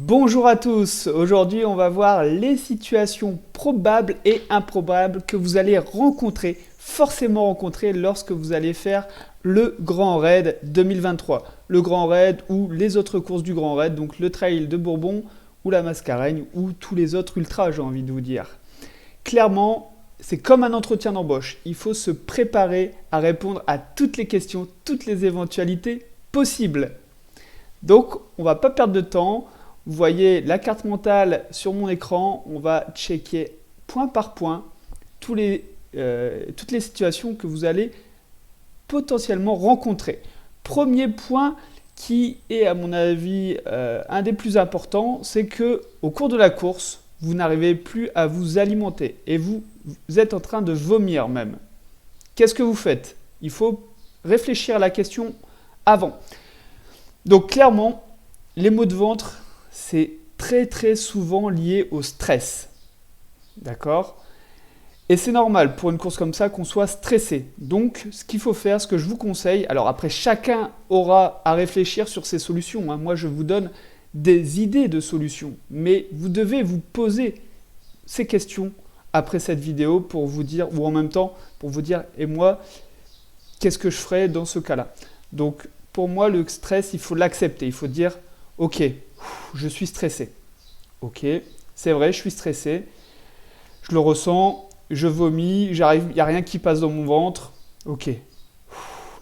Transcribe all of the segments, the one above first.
Bonjour à tous, aujourd'hui on va voir les situations probables et improbables que vous allez forcément rencontrer lorsque vous allez faire le Grand Raid 2023. Le Grand Raid ou les autres courses du Grand Raid, donc le Trail de Bourbon ou la Mascareigne ou tous les autres ultras, j'ai envie de vous dire. Clairement, c'est comme un entretien d'embauche, il faut se préparer à répondre à toutes les questions, toutes les éventualités possibles. Donc on va pas perdre de temps. Vous voyez la carte mentale sur mon écran, on va checker point par point toutes les situations que vous allez potentiellement rencontrer. Premier point qui est à mon avis un des plus importants, c'est que au cours de la course, vous n'arrivez plus à vous alimenter et vous êtes en train de vomir même. Qu'est-ce que vous faites? Il faut réfléchir à la question avant. Donc clairement, les maux de ventre, c'est très souvent lié au stress. D'accord? Et c'est normal pour une course comme ça qu'on soit stressé. Donc, ce qu'il faut faire, ce que je vous conseille, alors après, chacun aura à réfléchir sur ses solutions. Hein. Moi, je vous donne des idées de solutions. Mais vous devez vous poser ces questions après cette vidéo pour vous dire, ou en même temps, pour vous dire, et moi, qu'est-ce que je ferais dans ce cas-là? Donc, pour moi, le stress, il faut l'accepter. Il faut dire, ok, je suis stressé. Ok, c'est vrai, je suis stressé. Je le ressens, je vomis, il n'y a rien qui passe dans mon ventre. Ok. Et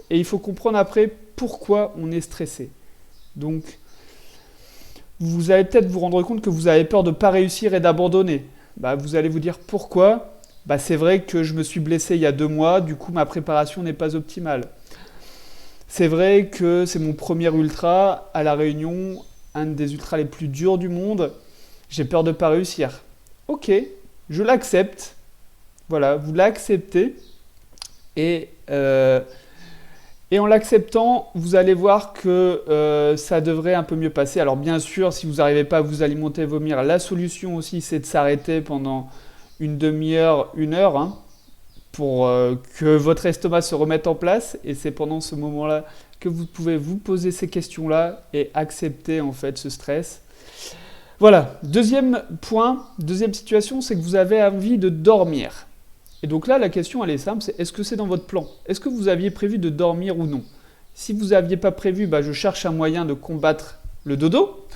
il faut comprendre après pourquoi on est stressé. Donc, vous allez peut-être vous rendre compte que vous avez peur de ne pas réussir et d'abandonner. Vous allez vous dire pourquoi. C'est vrai que je me suis blessé il y a 2 mois, du coup ma préparation n'est pas optimale. C'est vrai que c'est mon premier ultra à La Réunion, un des ultras les plus durs du monde. J'ai peur de ne pas réussir. Ok, je l'accepte. Voilà, vous l'acceptez. Et en l'acceptant, vous allez voir que ça devrait un peu mieux passer. Alors bien sûr, si vous n'arrivez pas à vous alimenter et vomir, la solution aussi, c'est de s'arrêter pendant une demi-heure, 1 heure, hein, pour que votre estomac se remette en place. Et c'est pendant ce moment-là que vous pouvez vous poser ces questions-là et accepter en fait ce stress. Voilà, deuxième point, deuxième situation, c'est que vous avez envie de dormir. Et donc là, la question, elle est simple, c'est est-ce que c'est dans votre plan? Est-ce que vous aviez prévu de dormir ou non? Si vous n'aviez pas prévu, je cherche un moyen de combattre le dodo.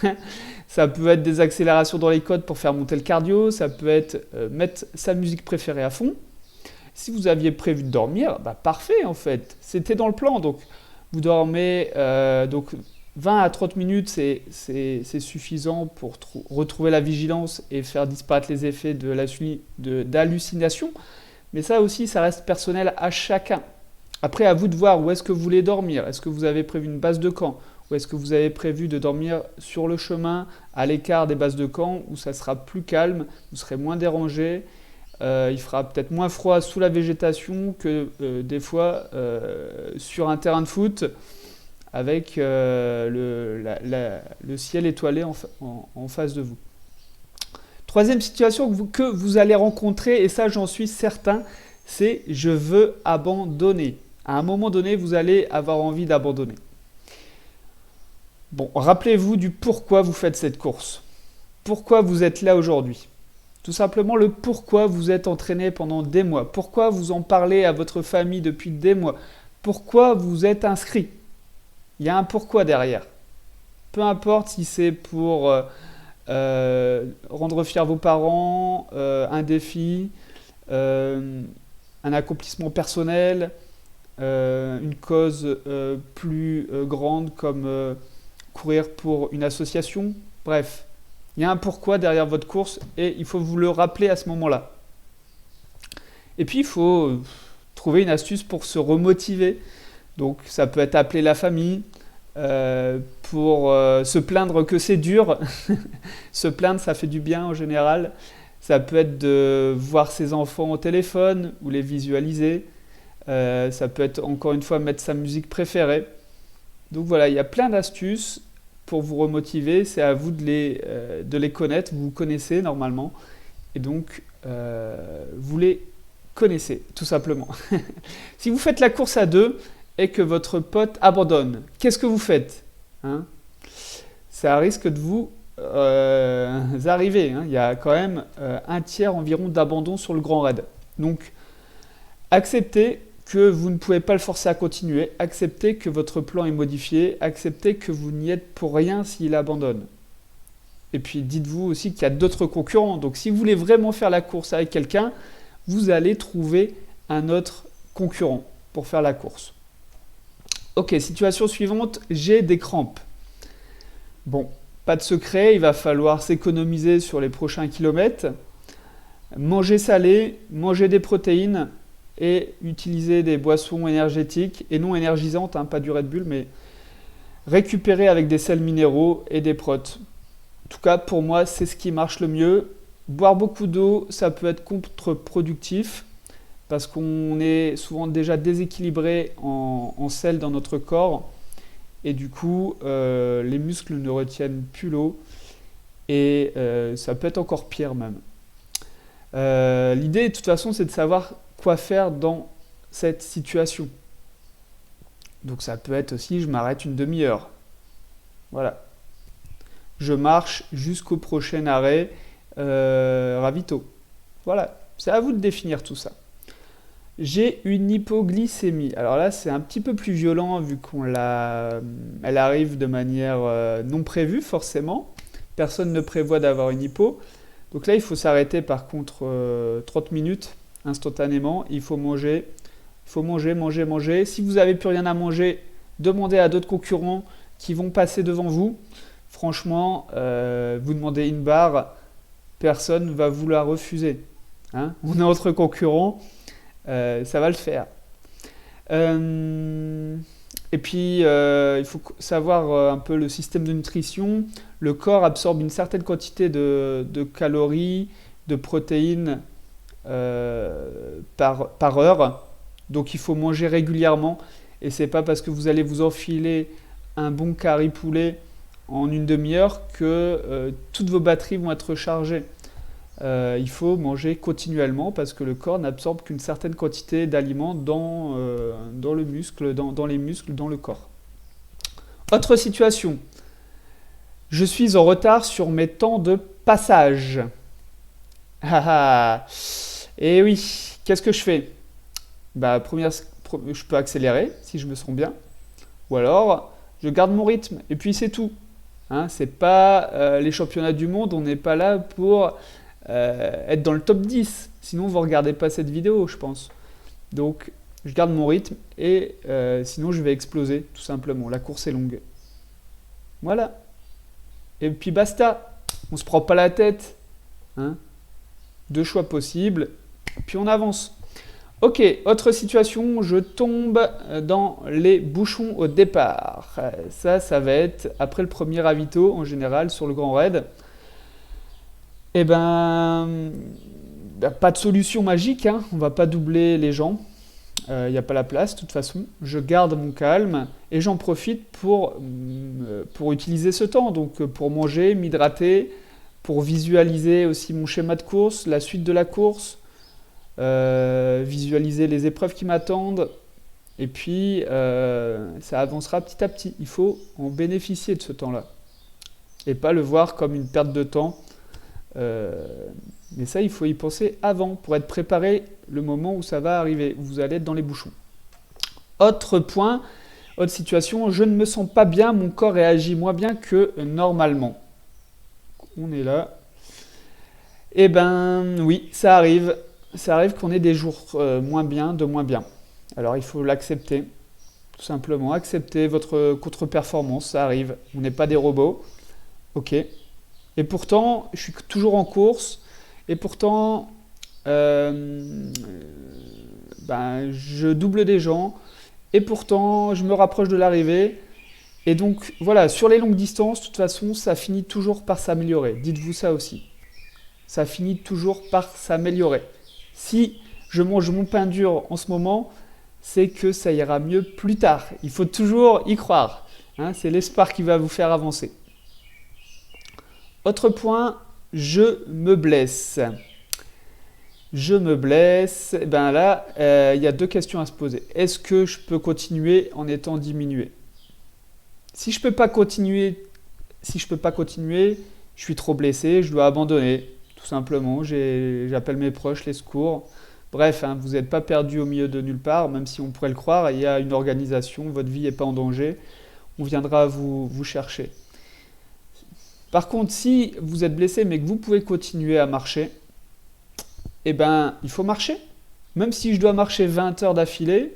Ça peut être des accélérations dans les côtes pour faire monter le cardio, ça peut être mettre sa musique préférée à fond. Si vous aviez prévu de dormir, parfait en fait, c'était dans le plan. Donc vous dormez, donc 20 à 30 minutes, c'est suffisant pour retrouver la vigilance et faire disparaître les effets d'hallucination. Mais ça aussi, ça reste personnel à chacun. Après, à vous de voir où est-ce que vous voulez dormir. Est-ce que vous avez prévu une base de camp? Ou est-ce que vous avez prévu de dormir sur le chemin, à l'écart des bases de camp, où ça sera plus calme, vous serez moins dérangé? Il fera peut-être moins froid sous la végétation que des fois sur un terrain de foot avec le ciel étoilé en face de vous. Troisième situation que vous allez rencontrer, et ça j'en suis certain, c'est je veux abandonner. À un moment donné, vous allez avoir envie d'abandonner. Bon, rappelez-vous du pourquoi vous faites cette course. Pourquoi vous êtes là aujourd'hui? Tout simplement le pourquoi vous êtes entraîné pendant des mois. Pourquoi vous en parlez à votre famille depuis des mois. Pourquoi vous êtes inscrit. Il y a un pourquoi derrière. Peu importe si c'est pour rendre fiers vos parents, un défi, un accomplissement personnel, une cause plus grande comme courir pour une association. Bref. Il y a un pourquoi derrière votre course et il faut vous le rappeler à ce moment-là. Et puis, il faut trouver une astuce pour se remotiver. Donc, ça peut être appeler la famille pour se plaindre que c'est dur. Se plaindre, ça fait du bien en général. Ça peut être de voir ses enfants au téléphone ou les visualiser. Ça peut être, encore une fois, mettre sa musique préférée. Donc voilà, il y a plein d'astuces. Pour vous remotiver, c'est à vous de les connaître, vous connaissez normalement, et donc vous les connaissez, tout simplement. Si vous faites la course à 2 et que votre pote abandonne, qu'est-ce que vous faites? Ça risque de vous arriver, hein. Il y a quand même un tiers environ d'abandon sur le grand raid. Donc, acceptez que vous ne pouvez pas le forcer à continuer, acceptez que votre plan est modifié, acceptez que vous n'y êtes pour rien s'il abandonne. Et puis dites-vous aussi qu'il y a d'autres concurrents. Donc si vous voulez vraiment faire la course avec quelqu'un, vous allez trouver un autre concurrent pour faire la course. Ok, situation suivante, j'ai des crampes. Bon, pas de secret, il va falloir s'économiser sur les prochains kilomètres. Manger salé, manger des protéines et utiliser des boissons énergétiques et non énergisantes, hein, pas du Red Bull, mais récupérer avec des sels minéraux et des protes. En tout cas, pour moi, c'est ce qui marche le mieux. Boire beaucoup d'eau, ça peut être contre-productif parce qu'on est souvent déjà déséquilibré en sel dans notre corps et du coup, les muscles ne retiennent plus l'eau et ça peut être encore pire même. L'idée, de toute façon, c'est de savoir quoi faire dans cette situation. Donc ça peut être aussi, je m'arrête une demi-heure. Voilà. Je marche jusqu'au prochain arrêt ravito. Voilà, c'est à vous de définir tout ça. J'ai une hypoglycémie. Alors là, c'est un petit peu plus violent vu elle arrive de manière non prévue forcément. Personne ne prévoit d'avoir une hypo. Donc là, il faut s'arrêter par contre 30 minutes instantanément. Il faut manger. Il faut manger. Si vous n'avez plus rien à manger, demandez à d'autres concurrents qui vont passer devant vous. Franchement, vous demandez une barre, personne ne va vous la refuser. Hein, on est entre concurrents, ça va le faire. Et puis, il faut savoir un peu le système de nutrition. Le corps absorbe une certaine quantité de calories, de protéines par heure. Donc il faut manger régulièrement. Et c'est pas parce que vous allez vous enfiler un bon curry poulet en une demi-heure que toutes vos batteries vont être rechargées. Il faut manger continuellement parce que le corps n'absorbe qu'une certaine quantité d'aliments dans le muscle, dans les muscles, dans le corps. Autre situation. Je suis en retard sur mes temps de passage. Et oui, qu'est-ce que je fais? Je peux accélérer si je me sens bien. Ou alors, je garde mon rythme et puis c'est tout. Hein, c'est pas les championnats du monde, on n'est pas là pour être dans le top 10. Sinon, vous ne regardez pas cette vidéo, je pense. Donc, je garde mon rythme et sinon, je vais exploser, tout simplement. La course est longue. Voilà. Et puis, basta. On ne se prend pas la tête. Hein. 2 choix possibles. Puis, on avance. Ok, autre situation, je tombe dans les bouchons au départ. Ça va être après le premier ravito, en général, sur le grand raid. Eh ben, pas de solution magique, hein. On va pas doubler les gens. Il n'y a pas la place, de toute façon. Je garde mon calme et j'en profite pour utiliser ce temps. Donc, pour manger, m'hydrater, pour visualiser aussi mon schéma de course, la suite de la course. Visualiser les épreuves qui m'attendent et puis ça avancera petit à petit. Il faut en bénéficier de ce temps-là et pas le voir comme une perte de temps, mais ça il faut y penser avant pour être préparé le moment où ça va arriver, où vous allez être dans les bouchons. Autre point, autre situation, je ne me sens pas bien, mon corps réagit moins bien que normalement. On est là. Eh ben oui, ça arrive. Ça arrive qu'on ait des jours moins bien, de moins bien. Alors il faut l'accepter, tout simplement. Accepter votre contre-performance, ça arrive. On n'est pas des robots. Ok. Et pourtant, je suis toujours en course. Et pourtant, je double des gens. Et pourtant, je me rapproche de l'arrivée. Et donc, voilà, sur les longues distances, de toute façon, ça finit toujours par s'améliorer. Dites-vous ça aussi. Ça finit toujours par s'améliorer. Si je mange mon pain dur en ce moment, c'est que ça ira mieux plus tard. Il faut toujours y croire. Hein, c'est l'espoir qui va vous faire avancer. Autre point, je me blesse. Je me blesse. Et ben là, il y a 2 questions à se poser. Est-ce que je peux continuer en étant diminué? Si je peux pas continuer, je suis trop blessé, je dois abandonner, tout simplement. J'appelle mes proches, les secours. Bref, hein, vous n'êtes pas perdu au milieu de nulle part, même si on pourrait le croire, il y a une organisation, votre vie n'est pas en danger, on viendra vous chercher. Par contre, si vous êtes blessé mais que vous pouvez continuer à marcher, eh ben, il faut marcher. Même si je dois marcher 20 heures d'affilée,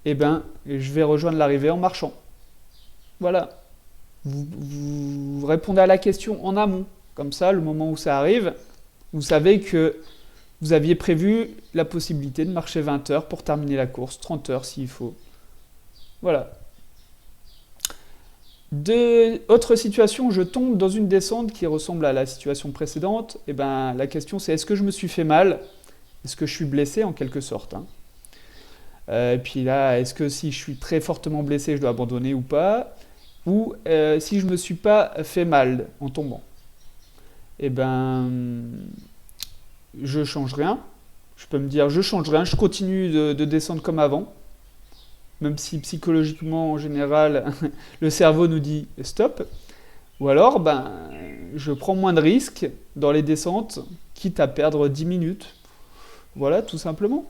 eh ben, je vais rejoindre l'arrivée en marchant. Voilà. Vous répondez à la question en amont. Comme ça, le moment où ça arrive, vous savez que vous aviez prévu la possibilité de marcher 20 heures pour terminer la course, 30 heures s'il faut. Voilà. Autre situation, je tombe dans une descente qui ressemble à la situation précédente. Et ben, la question c'est, est-ce que je me suis fait mal? Est-ce que je suis blessé en quelque sorte, hein? Et puis là, est-ce que si je suis très fortement blessé, je dois abandonner ou pas? Ou si je ne me suis pas fait mal en tombant? Eh ben, je change rien. Je peux me dire, je change rien, je continue de descendre comme avant. Même si psychologiquement, en général, le cerveau nous dit stop. Ou alors, ben, je prends moins de risques dans les descentes, quitte à perdre 10 minutes. Voilà, tout simplement.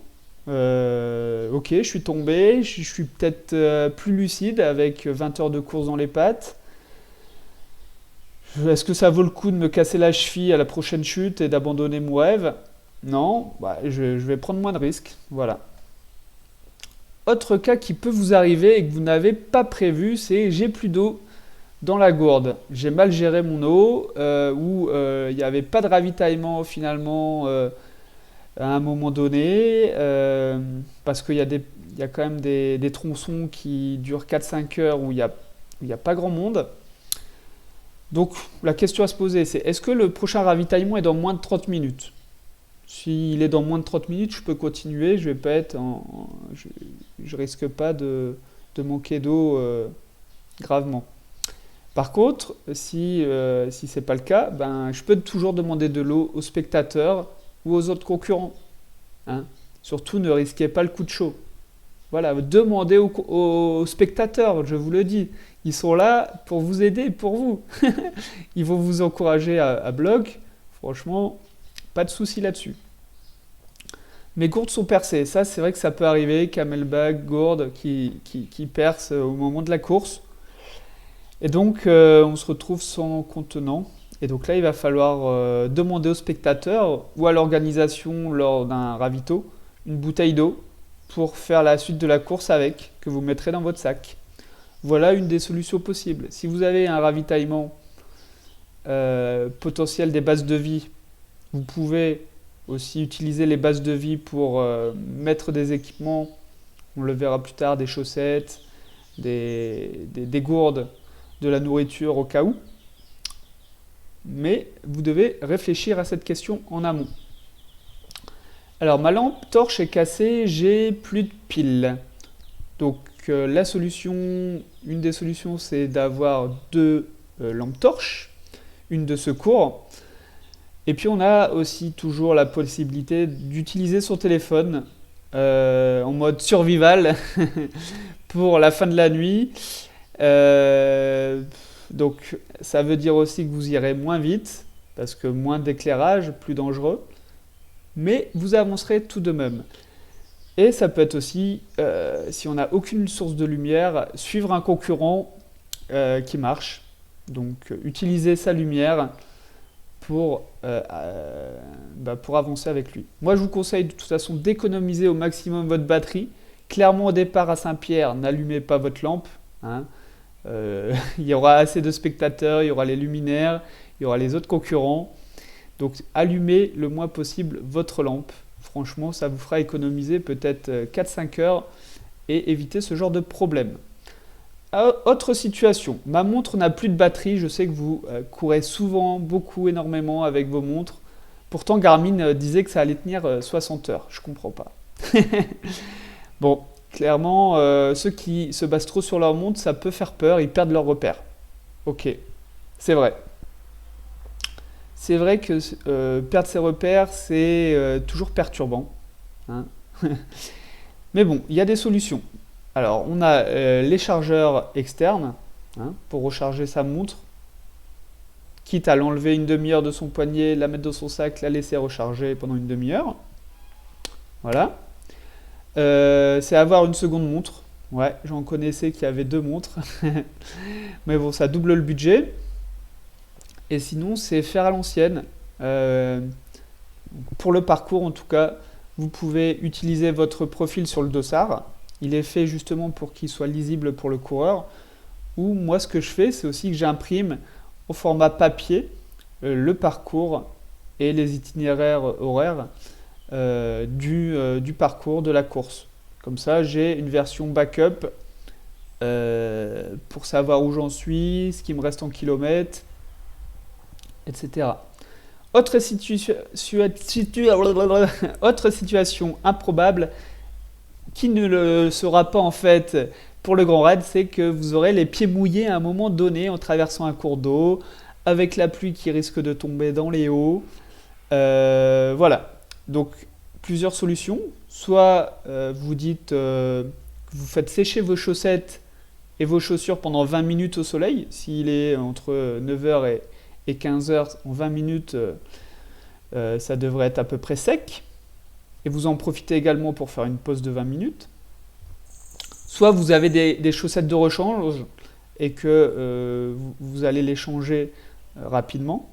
Ok, je suis tombé, je suis peut-être plus lucide avec 20 heures de course dans les pattes. Est-ce que ça vaut le coup de me casser la cheville à la prochaine chute et d'abandonner mon rêve? Non, bah, je vais prendre moins de risques. Voilà. Autre cas qui peut vous arriver et que vous n'avez pas prévu, c'est j'ai plus d'eau dans la gourde. J'ai mal géré mon eau ou il n'y avait pas de ravitaillement finalement à un moment donné parce qu'il y a quand même des tronçons qui durent 4-5 heures où il y a pas grand monde. Donc la question à se poser c'est est-ce que le prochain ravitaillement est dans moins de 30 minutes? S'il est dans moins de 30 minutes, je peux continuer, je vais pas être je risque pas de manquer d'eau gravement. Par contre, si c'est pas le cas, ben, je peux toujours demander de l'eau aux spectateurs ou aux autres concurrents, hein. Surtout, ne risquez pas le coup de chaud. Voilà, demandez aux spectateurs, je vous le dis. Ils sont là pour vous aider, pour vous. Ils vont vous encourager à bloc. Franchement, pas de souci là-dessus. Mes gourdes sont percées. Ça, c'est vrai que ça peut arriver. Camelback, gourde qui perce au moment de la course. Et donc, on se retrouve sans contenant. Et donc là, il va falloir demander aux spectateurs ou à l'organisation lors d'un ravito une bouteille d'eau pour faire la suite de la course avec, que vous mettrez dans votre sac. Voilà une des solutions possibles. Si vous avez un ravitaillement potentiel des bases de vie, vous pouvez aussi utiliser les bases de vie pour mettre des équipements, on le verra plus tard, des chaussettes, des gourdes, de la nourriture au cas où. Mais vous devez réfléchir à cette question en amont. Alors ma lampe torche est cassée, j'ai plus de piles. Donc une des solutions c'est d'avoir deux lampes torches, une de secours. Et puis on a aussi toujours la possibilité d'utiliser son téléphone en mode survival pour la fin de la nuit. Donc ça veut dire aussi que vous irez moins vite, parce que moins d'éclairage, plus dangereux, mais vous avancerez tout de même. Et ça peut être aussi, si on n'a aucune source de lumière, suivre un concurrent qui marche. Donc utiliser sa lumière pour avancer avec lui. Moi je vous conseille de toute façon d'économiser au maximum votre batterie. Clairement au départ à Saint-Pierre, n'allumez pas votre lampe, hein. Il y aura assez de spectateurs, il y aura les luminaires, il y aura les autres concurrents. Donc allumez le moins possible votre lampe. Franchement, ça vous fera économiser peut-être 4-5 heures et éviter ce genre de problème. Autre situation, ma montre n'a plus de batterie. Je sais que vous courez souvent, beaucoup, énormément avec vos montres. Pourtant, Garmin disait que ça allait tenir 60 heures. Je comprends pas. Bon, clairement, ceux qui se basent trop sur leur montre, ça peut faire peur, ils perdent leur repère. Ok, c'est vrai. C'est vrai que perdre ses repères, c'est toujours perturbant, hein. Mais bon, il y a des solutions. Alors, on a les chargeurs externes, hein, pour recharger sa montre. quitte à l'enlever une demi-heure de son poignet, la mettre dans son sac, la laisser recharger pendant une demi-heure. Voilà. C'est avoir une seconde montre. Ouais, j'en connaissais qui avaient 2 montres. Mais bon, ça double le budget. Et sinon, c'est faire à l'ancienne. Pour le parcours, en tout cas, vous pouvez utiliser votre profil sur le dossard. Il est fait justement pour qu'il soit lisible pour le coureur. Ou moi, ce que je fais, c'est aussi que j'imprime au format papier le parcours et les itinéraires horaires du parcours de la course. Comme ça, j'ai une version backup pour savoir où j'en suis, ce qui me reste en kilomètres, etc. Autre situation improbable qui ne le sera pas en fait pour le Grand Raid, c'est que vous aurez les pieds mouillés à un moment donné en traversant un cours d'eau, avec la pluie qui risque de tomber dans les hauts. Voilà. Donc, plusieurs solutions. Soit vous dites, vous faites sécher vos chaussettes et vos chaussures pendant 20 minutes au soleil. S'il est entre 9h et 15h, en 20 minutes, ça devrait être à peu près sec. Et vous en profitez également pour faire une pause de 20 minutes. Soit vous avez des chaussettes de rechange et que vous allez les changer rapidement.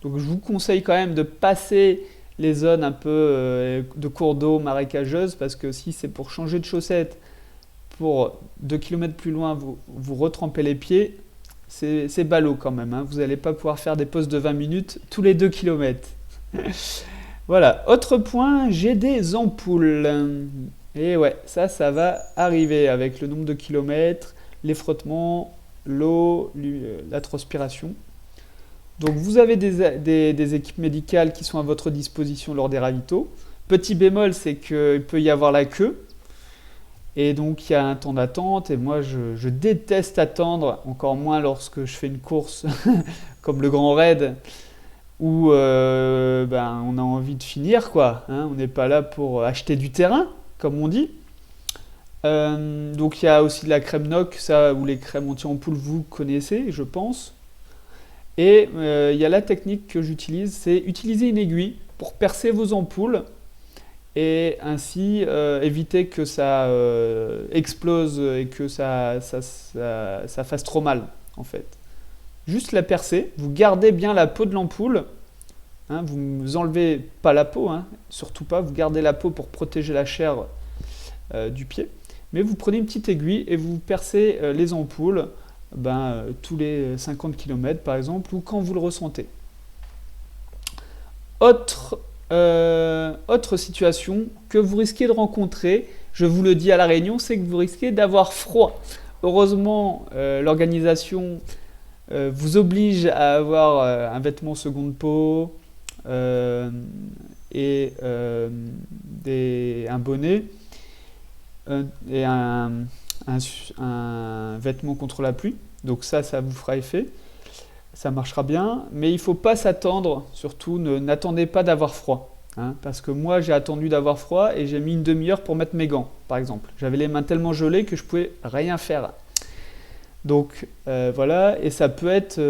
Donc je vous conseille quand même de passer les zones un peu de cours d'eau marécageuses, parce que si c'est pour changer de chaussettes, pour 2 km plus loin, vous retrempez les pieds, c'est ballot quand même, hein. Vous n'allez pas pouvoir faire des pauses de 20 minutes tous les 2 km. Voilà, autre point, j'ai des ampoules. Et ouais, ça va arriver avec le nombre de kilomètres, les frottements, l'eau, la transpiration. Donc vous avez des équipes médicales qui sont à votre disposition lors des ravitaux. Petit bémol, c'est qu'il peut y avoir la queue. Et donc il y a un temps d'attente. Et moi, je déteste attendre, encore moins lorsque je fais une course comme le Grand Raid, où on a envie de finir, quoi. Hein, on n'est pas là pour acheter du terrain, comme on dit. Donc il y a aussi de la crème NOC, ça, ou les crèmes anti-ampoule, vous connaissez, je pense. Et il y a la technique que j'utilise, c'est utiliser une aiguille pour percer vos ampoules et ainsi éviter que ça explose et que ça fasse trop mal, en fait. Juste la percer, vous gardez bien la peau de l'ampoule, hein, vous enlevez pas la peau, hein, surtout pas, vous gardez la peau pour protéger la chair du pied, mais vous prenez une petite aiguille et vous percez les ampoules tous les 50 km par exemple, ou quand vous le ressentez. Autre situation que vous risquez de rencontrer, je vous le dis à La Réunion, c'est que vous risquez d'avoir froid. Heureusement, l'organisation vous oblige à avoir un vêtement seconde peau et un bonnet et un vêtement contre la pluie. Donc ça vous fera effet. Ça marchera bien, mais il ne faut pas s'attendre, surtout n'attendez pas d'avoir froid. Hein, parce que moi j'ai attendu d'avoir froid et j'ai mis une demi-heure pour mettre mes gants, par exemple. J'avais les mains tellement gelées que je ne pouvais rien faire. Donc voilà, et ça peut être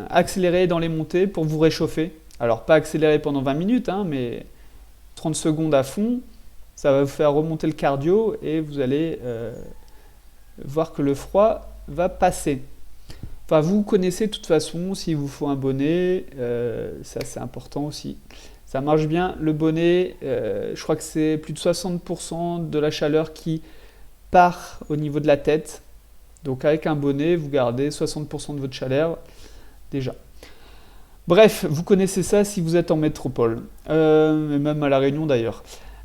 accéléré dans les montées pour vous réchauffer. Alors pas accéléré pendant 20 minutes, hein, mais 30 secondes à fond, ça va vous faire remonter le cardio et vous allez voir que le froid va passer. Enfin, vous connaissez de toute façon, s'il vous faut un bonnet, ça c'est important aussi. Ça marche bien, le bonnet, je crois que c'est plus de 60% de la chaleur qui part au niveau de la tête. Donc avec un bonnet, vous gardez 60% de votre chaleur déjà. Bref, vous connaissez ça si vous êtes en métropole, et même à La Réunion d'ailleurs.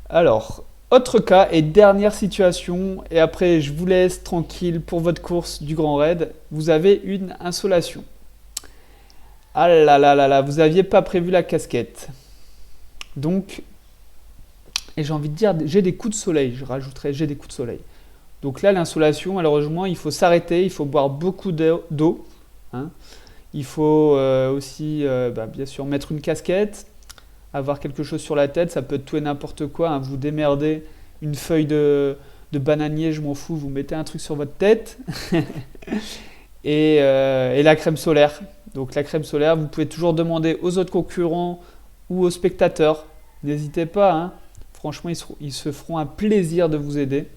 Alors, autre cas et dernière situation, et après je vous laisse tranquille pour votre course du Grand Raid, vous avez une insolation. Ah là là là là, vous n'aviez pas prévu la casquette. Donc, et j'ai envie de dire, j'ai des coups de soleil, je rajouterai j'ai des coups de soleil. Donc là, l'insolation, malheureusement, il faut s'arrêter, il faut boire beaucoup d'eau. Hein. Il faut aussi, bien sûr, mettre une casquette, avoir quelque chose sur la tête, ça peut être tout et n'importe quoi, hein. Vous démerdez une feuille de bananier, je m'en fous, vous mettez un truc sur votre tête. et la crème solaire. Donc la crème solaire, vous pouvez toujours demander aux autres concurrents ou aux spectateurs. N'hésitez pas, hein. Franchement, ils se feront un plaisir de vous aider.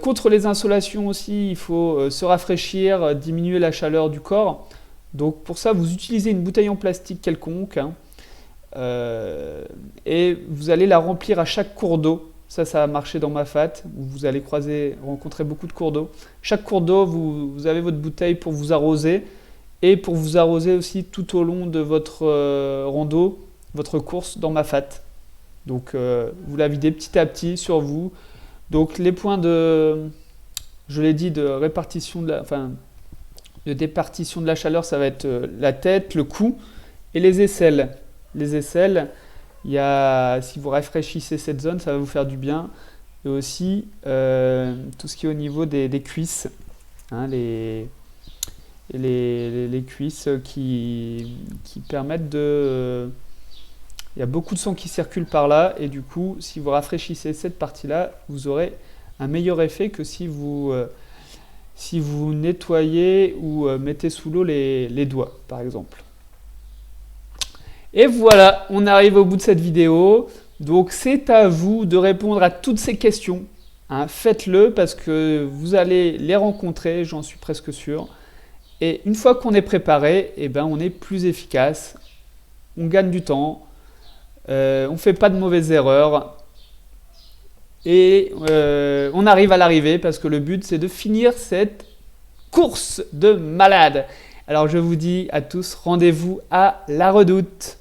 Contre les insolations aussi, il faut se rafraîchir, diminuer la chaleur du corps. Donc pour ça, vous utilisez une bouteille en plastique quelconque, hein, et vous allez la remplir à chaque cours d'eau. Ça a marché dans Mafate, où vous allez rencontrer beaucoup de cours d'eau. Chaque cours d'eau, vous avez votre bouteille pour vous arroser, et pour vous arroser aussi tout au long de votre rando, votre course dans Mafate. Donc vous la videz petit à petit sur vous. Donc les points je l'ai dit, de répartition de départition de la chaleur, ça va être la tête, le cou et les aisselles. Les aisselles, si vous rafraîchissez cette zone, ça va vous faire du bien. Et aussi tout ce qui est au niveau des cuisses, hein, les cuisses qui permettent de... il y a beaucoup de sang qui circule par là, et du coup, si vous rafraîchissez cette partie-là, vous aurez un meilleur effet que si vous nettoyez ou mettez sous l'eau les doigts, par exemple. Et voilà, on arrive au bout de cette vidéo. Donc c'est à vous de répondre à toutes ces questions, hein. Faites-le parce que vous allez les rencontrer, j'en suis presque sûr. Et une fois qu'on est préparé, eh ben, on est plus efficace, on gagne du temps, on ne fait pas de mauvaises erreurs et on arrive à l'arrivée parce que le but c'est de finir cette course de malade. Alors je vous dis à tous, rendez-vous à la Redoute.